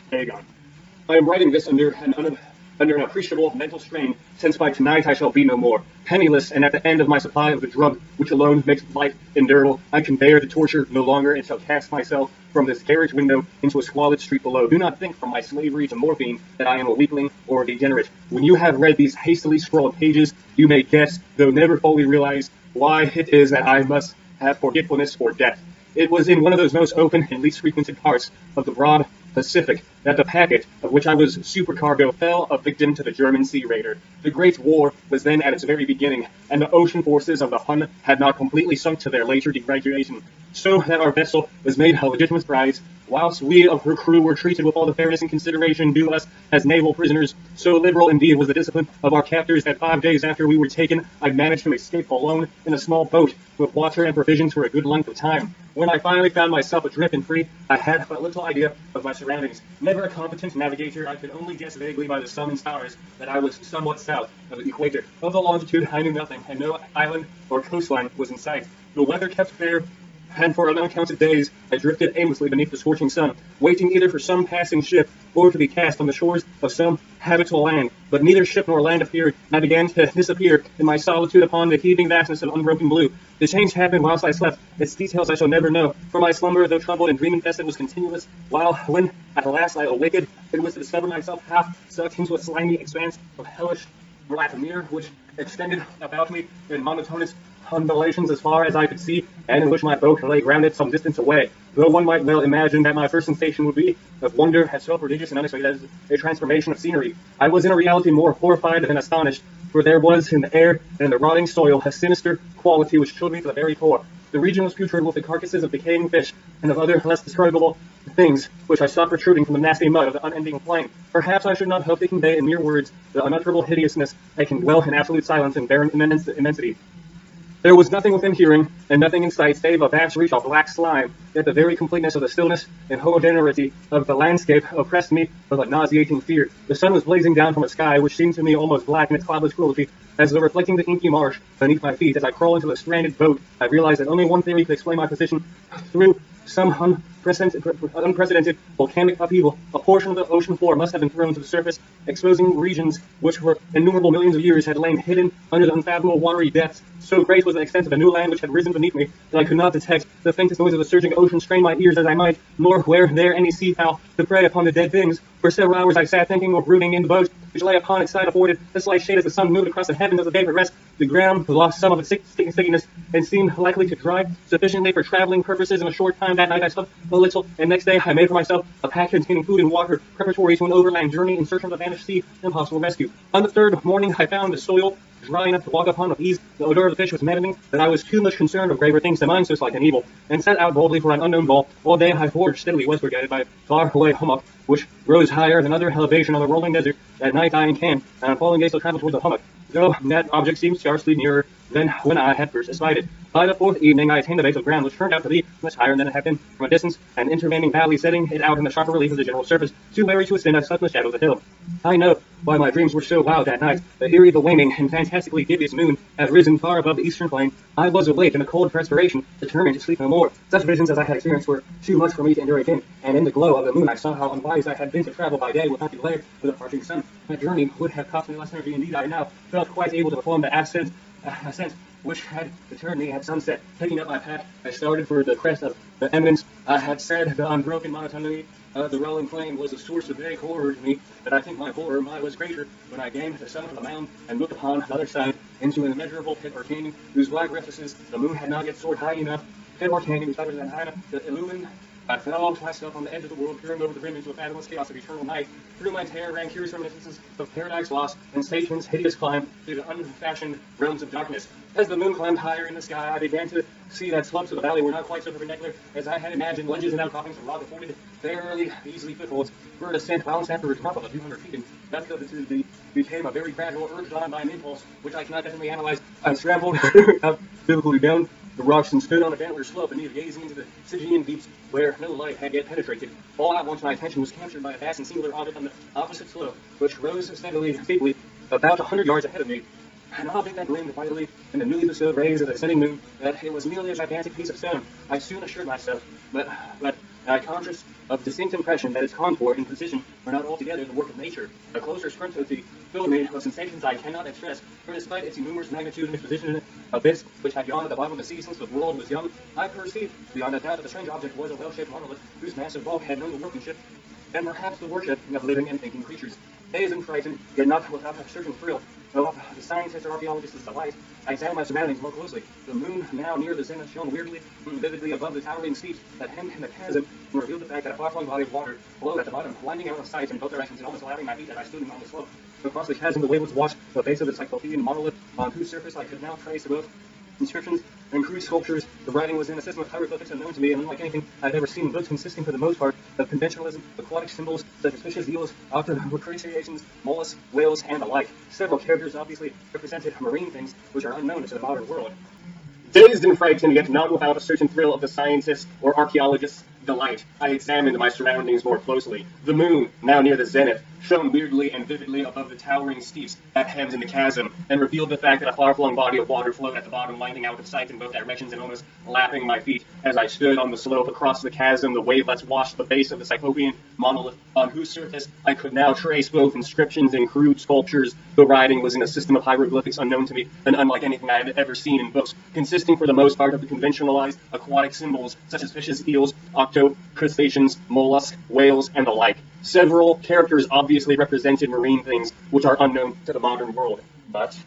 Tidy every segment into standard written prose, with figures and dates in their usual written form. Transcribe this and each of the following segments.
Dagon. I am writing this under an appreciable mental strain, since by tonight I shall be no more. Penniless, and at the end of my supply of the drug which alone makes life endurable, I can bear the torture no longer, and shall cast myself from this carriage window into a squalid street below. Do not think from my slavery to morphine that I am a weakling or a degenerate. When you have read these hastily scrawled pages, you may guess, though never fully realize, why it is that I must have forgetfulness or death. It was in one of those most open and least frequented parts of the broad Pacific that the packet, of which I was supercargo, fell a victim to the German sea raider. The Great War was then at its very beginning, and the ocean forces of the Hun had not completely sunk to their later degradation, so that our vessel was made a legitimate prize, whilst we of her crew were treated with all the fairness and consideration due us as naval prisoners. So liberal indeed was the discipline of our captors that 5 days after we were taken, I managed to escape alone in a small boat with water and provisions for a good length of time. When I finally found myself adrift and free, I had but little idea of my surroundings. Never a competent navigator, I could only guess vaguely by the sun and stars that I was somewhat south of the equator. Of the longitude I knew nothing, and no island or coastline was in sight. The weather kept fair, and for uncounted days I drifted aimlessly beneath the scorching sun, waiting either for some passing ship or to be cast on the shores of some habitable land. But neither ship nor land appeared, and I began to disappear in my solitude upon the heaving vastness of unbroken blue. The change happened whilst I slept. Its details I shall never know, for my slumber, though troubled and dream-infested, was continuous, while when at last I awakened, it was to discover myself half sucked into a slimy expanse of hellish black mirror, which extended about me in monotonous undulations as far as I could see, and in which my boat lay grounded some distance away. Though one might well imagine that my first sensation would be of wonder at so prodigious and unexpected as a transformation of scenery, I was in reality more horrified than astonished, for there was in the air and in the rotting soil a sinister quality which chilled me to the very core. The region was putrid with the carcasses of decaying fish and of other less describable things which I saw protruding from the nasty mud of the unending plain. Perhaps I should not hope to convey in mere words the unutterable hideousness that can dwell in absolute silence and barren immensity. There was nothing within hearing, and nothing in sight, save a vast reach of black slime, yet the very completeness of the stillness and homogeneity of the landscape oppressed me with a nauseating fear. The sun was blazing down from a sky which seemed to me almost black in its cloudless cruelty, as though reflecting the inky marsh beneath my feet. As I crawled into the stranded boat, I realized that only one theory could explain my position. Through some unprecedented volcanic upheaval, a portion of the ocean floor must have been thrown to the surface, exposing regions which for innumerable millions of years had lain hidden under the unfathomable watery depths. So great was the extent of the new land which had risen beneath me that I could not detect the faintest noise of the surging ocean, strain my ears as I might, nor were there any sea fowl to prey upon the dead things. For several hours I sat thinking or brooding in the boat, which lay upon its side afforded the slight shade as the sun moved across the heavens as the day progressed. The ground lost some of its stickiness and seemed likely to dry sufficiently for traveling purposes. In a short time that night I slept a little, and next day I made for myself a pack containing food and water, preparatory to an overland journey in search of the vanished sea and possible rescue. On the third morning I found the soil dry enough to walk upon with ease. The odor of the fish was maddening, but I was too much concerned with graver things to mind so slight an evil, and set out boldly for an unknown goal. All day I forged steadily westward, guided by a far-away hummock, which rose higher than other elevation on the rolling desert. At night I encamped, and on falling days I traveled towards the hummock, though that object seemed scarcely nearer than when I had first espied it. By the fourth evening I attained the base of ground, which turned out to be much higher than it had been from a distance, an intervening valley setting it out in the sharper relief of the general surface. Too weary to ascend, I slept in the shadow of the hill. I know why my dreams were so wild that night. The eerie, the waning, and fantastically gibbous moon had risen far above the eastern plain. I was awake in a cold perspiration, determined to sleep no more. Such visions as I had experienced were too much for me to endure again, and in the glow of the moon I saw how unwise I had been to travel by day without the glare of the parching sun. My journey would have cost me less energy. Indeed, I now felt quite able to perform the ascent which had returned me at sunset. Taking up my pack, I started for the crest of the eminence. I had said the unbroken monotony of the rolling plain was a source of vague horror to me, but I think my horror was greater when I gained the summit of the mound and looked upon the other side into an immeasurable pit or canyon whose black recesses the moon had not yet soared high enough. Pit or canyon whose was than high enough to illumine. I fell to myself on the edge of the world, peering over the rim into a fathomless chaos of eternal night. Through my terror ran curious reminiscences of paradise lost and Satan's hideous climb through the unfashioned realms of darkness. As the moon climbed higher in the sky, I began to see that slopes of the valley were not quite so perpendicular as I had imagined. Ledges and outcroppings of rock afforded fairly easily footholds for a descent bounced after a drop of a few hundred feet, and that became a very gradual, urged on by an impulse which I cannot definitely analyze. I scrambled out biblically down the rocks and stood on a gentler slope beneath, gazing into the Stygian deeps where no light had yet penetrated. All at once my attention was captured by a vast and singular object on the opposite slope, which rose steadily, feebly, about 100 yards ahead of me. An object that gleamed vitally in the newly bestowed rays of the setting moon, that it was merely a gigantic piece of stone. I soon assured myself, but and I conscious of distinct impression that its contour and position are not altogether the work of nature. A closer scrutiny filled me of sensations I cannot express, for despite its numerous magnitude and its position in an abyss which had yawned at the bottom of the sea since the world was young, I perceived beyond a doubt that the strange object was a well-shaped monolith whose massive bulk had known the workmanship and perhaps the worship of living and thinking creatures. Dazed and frightened, yet not without a certain thrill, of the scientist or archaeologist's delight, I examined my surroundings more closely. The moon, now near the zenith, shone weirdly and vividly above the towering steeps that hemmed in the chasm and revealed the fact that a far-flung body of water flowed at the bottom, winding out of sight in both directions and almost lapping my feet as I stood on the slope. Across the chasm, the wavelets washed the base of the cyclopean monolith, on whose surface I could now trace both inscriptions and crude sculptures. The writing was in a system of hieroglyphics unknown to me and unlike anything I've ever seen, both consisting for the most part of conventionalism, aquatic symbols such as fishes, eels, crustaceans, mollusks, whales, and the like. Several characters obviously represented marine things which are unknown to the modern world. Dazed and frightened, yet not without a certain thrill of the scientist's or archaeologist's delight, I examined my surroundings more closely. The moon, now near the zenith, shone weirdly and vividly above the towering steeps that hemmed in the chasm, and revealed the fact that a far-flung body of water flowed at the bottom, winding out of sight in both directions and almost lapping my feet. As I stood on the slope across the chasm, the wavelets washed the base of the cyclopean monolith, on whose surface I could now trace both inscriptions and crude sculptures. The writing was in a system of hieroglyphics unknown to me, and unlike anything I had ever seen in books, consisting for the most part of the conventionalized aquatic symbols such as fishes, eels, crustaceans, mollusks, whales, and the like. Several characters obviously represented marine things which are unknown to the modern world, but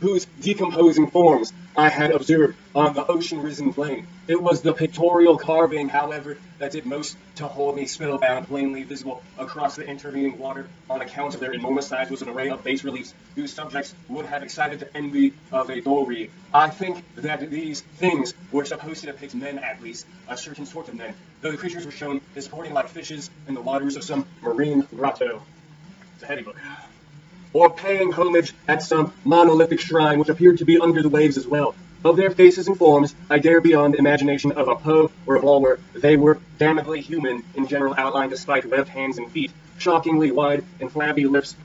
whose decomposing forms I had observed on the ocean-risen plain. It was the pictorial carving, however, that did most to hold me spellbound. Plainly visible across the intervening water on account of their enormous size was an array of bas-reliefs whose subjects would have excited the envy of a Dori. I think that these things were supposed to depict men, at least, a certain sort of men, though the creatures were shown as sporting like fishes in the waters of some marine grotto. It's a heavy book. Or paying homage at some monolithic shrine which appeared to be under the waves as well. Of their faces and forms, I dare beyond imagination of a Poe or a Bulwer. They were damnably human in general outline despite webbed hands and feet, shockingly wide and flabby lips,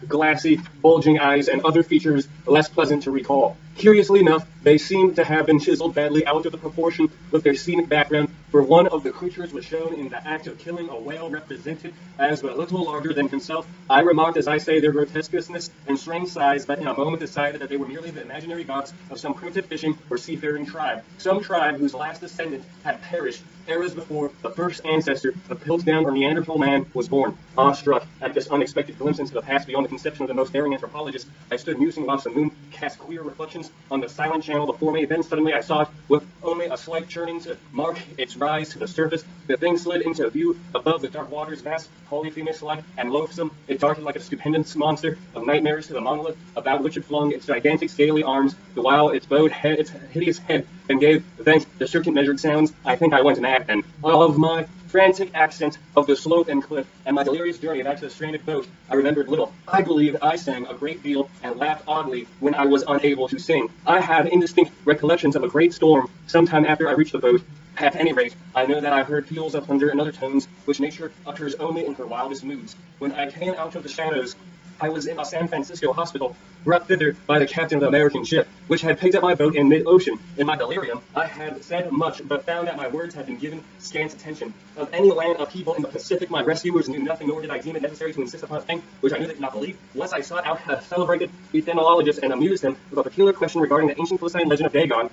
glassy, bulging eyes, and other features less pleasant to recall. Curiously enough, they seemed to have been chiseled badly out of the proportion with their scenic background, for one of the creatures was shown in the act of killing a whale represented as but little larger than himself. I remarked, as I say, their grotesqueness and strange size, but in a moment decided that they were merely the imaginary gods of some primitive fishing or seafaring tribe, some tribe whose last descendant had perished eras before the first ancestor of Piltdown or Neanderthal man was born. Awestruck at this unexpected glimpse into the past beyond the conception of the most daring anthropologist, I stood musing whilst the moon cast queer reflections on the silent channel before me. Then suddenly I saw it, with only a slight churning to mark its rise to the surface. The thing slid into view above the dark waters, vast, polyphemus-like, and loathsome. It darted like a stupendous monster of nightmares to the monolith, about which it flung its gigantic scaly arms, the while its bowed head, its hideous head, and gave vent to certain measured sounds. I think I went mad then. Of my frantic accent of the slope and cliff, and my delirious journey back to the stranded boat, I remembered little. I believe I sang a great deal and laughed oddly when I was unable to sing. I have indistinct recollections of a great storm sometime after I reached the boat. At any rate, I know that I heard peals of thunder and other tones which nature utters only in her wildest moods. When I came out of the shadows, I was in a San Francisco hospital, brought thither by the captain of the American ship, which had picked up my boat in mid-ocean. In my delirium, I had said much, but found that my words had been given scant attention. Of any land upheaval in the Pacific, my rescuers knew nothing, nor did I deem it necessary to insist upon a thing which I knew they could not believe. Once I sought out a celebrated ethnologist and amused him with a peculiar question regarding the ancient Philistine legend of Dagon,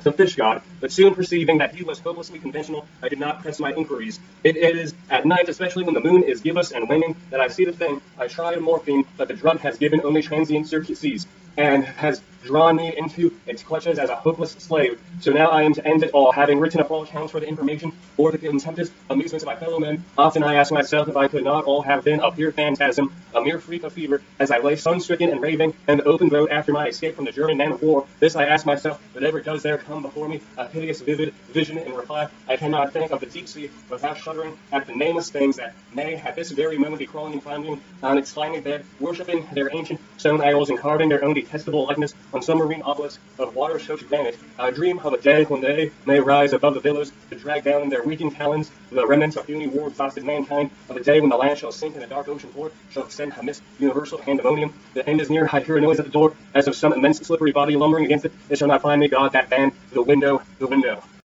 the fish god, but soon perceiving that he was hopelessly conventional, I did not press my inquiries. It is at night, especially when the moon is gibbous and waning, that I see the thing. I tried morphine, but the drug has given only transient surcease, and has drawn me into its clutches as a hopeless slave. So now I am to end it all, having written up all accounts for the information or the contemptuous amusements of my fellow men. Often I ask myself if I could not all have been a pure phantasm, a mere freak of fever, as I lay sun-stricken and raving in the open boat after my escape from the German man of war. This I ask myself, but ever does there come before me a hideous, vivid vision in reply. I cannot think of the deep sea without shuddering at the nameless things that may at this very moment be crawling and floundering on its slimy bed, worshipping their ancient stone idols and carving their own detestable likeness on some marine obelisk of water-soaked granite. I dream of a day when they may rise above the billows to drag down in their weakened talons the remnants of puny war-exhausted mankind, of a day when the land shall sink and the dark ocean floor shall extend a mist universal pandemonium. The end is near. I hear a noise at the door as of some immense slippery body lumbering against it. It shall not find me, God, that band, the window, the window.